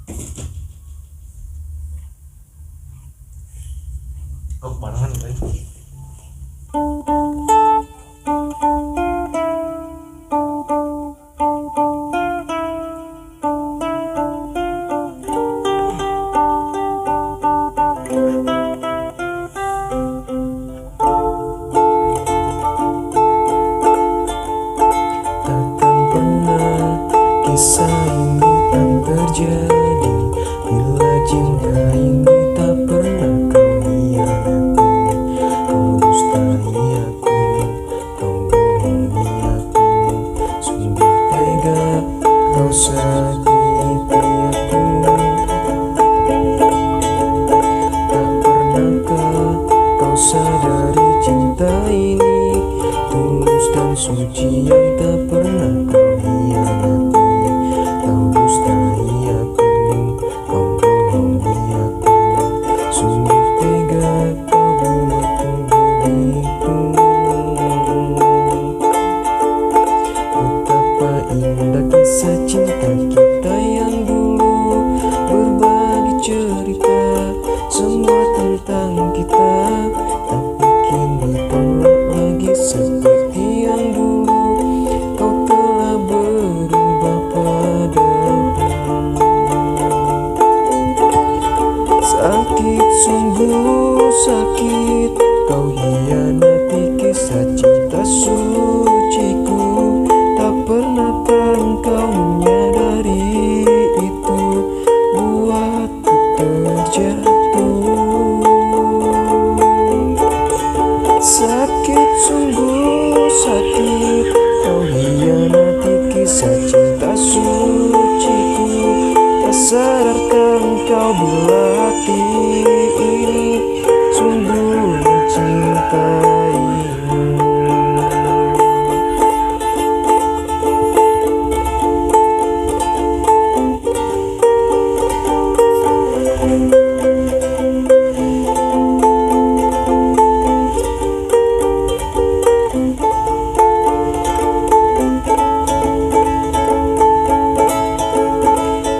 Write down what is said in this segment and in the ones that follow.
Oh, barengan guys. Takkan pernah kisah ini kan terjadi bila cinta ini tak pernah kau hianati. Kau dustai aku, kau bohongi aku, sungguh tega kau sakiti aku. Tak pernahkah kau sadari cinta ini tulus dan suci yang tak pernah kau hianati. Kau dustai aku, kau bohongi aku, sungguh tega kau buatku begitu. Betapa indah kisah cinta kita yang dulu, berbagi cerita semua tentang kita. Tapi kini tolak lagi seperti yang dulu, kau telah berubah padaku. Sakit, sungguh sakit, kau hianati kisah cinta suciku. Tak pernahkah engkau menyadari itu, buatku terjatuh. Sakit, sungguh sakit, kau hianati kisah cinta suciku. Tak sadarkah engkau bila hati ini sungguh mencintaimu.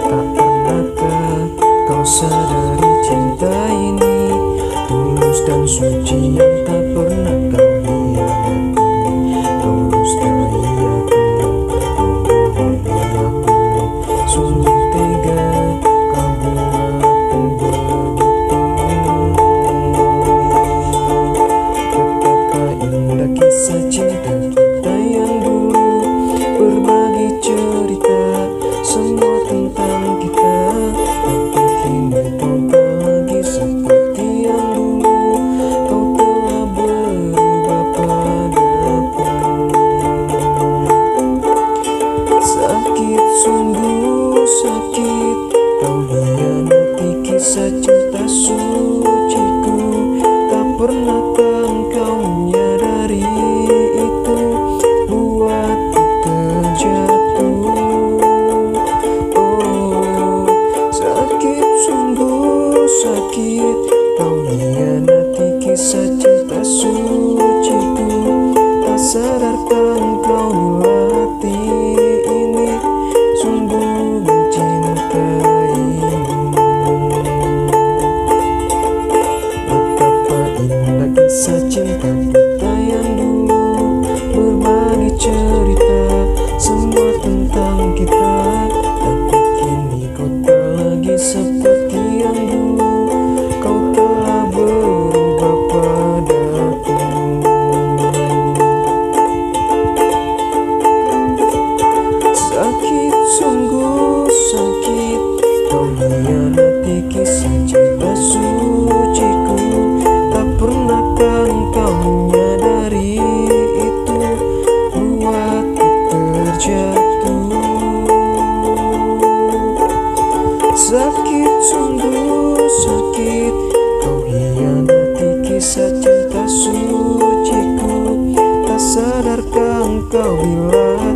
Tak pernahkah kau sadari cinta ini tulus dan suci yang tak pernah kau hianati. Kau dustai aku, kau bohongi aku, sungguh tega kau buatku begitu. Betapa indah kisah cinta kita yang dulu, berbagi cerita semua tentang kita. Tapi kini kau tak lagi seperti yang dulu, kau telah berubah padaku. Sakit, sungguh sakit, kau hianati kisah cinta suciku. Tak pernahkah engkau menyadari itu, buatku terjatuh. Oh, sakit, sungguh sakit, kau hianati kisah cinta suciku. Tak sadarkah engkau bila hati ini sungguh mencintaimu. Betapa indah kisah cinta kita yang dulu, berbagi cerita semua tentang kita. Tapi kini kau tak lagi seperti yang dulu, kau telah berubah padaku. Sakit, sungguh sakit, kau hianati kisah cinta suciku. Tak pernahkah engkau menyadari itu, buatku terjatuh. Sakit, sungguh sakit, kau hianati kisah cinta suciku. Tak sadarkah engkau bila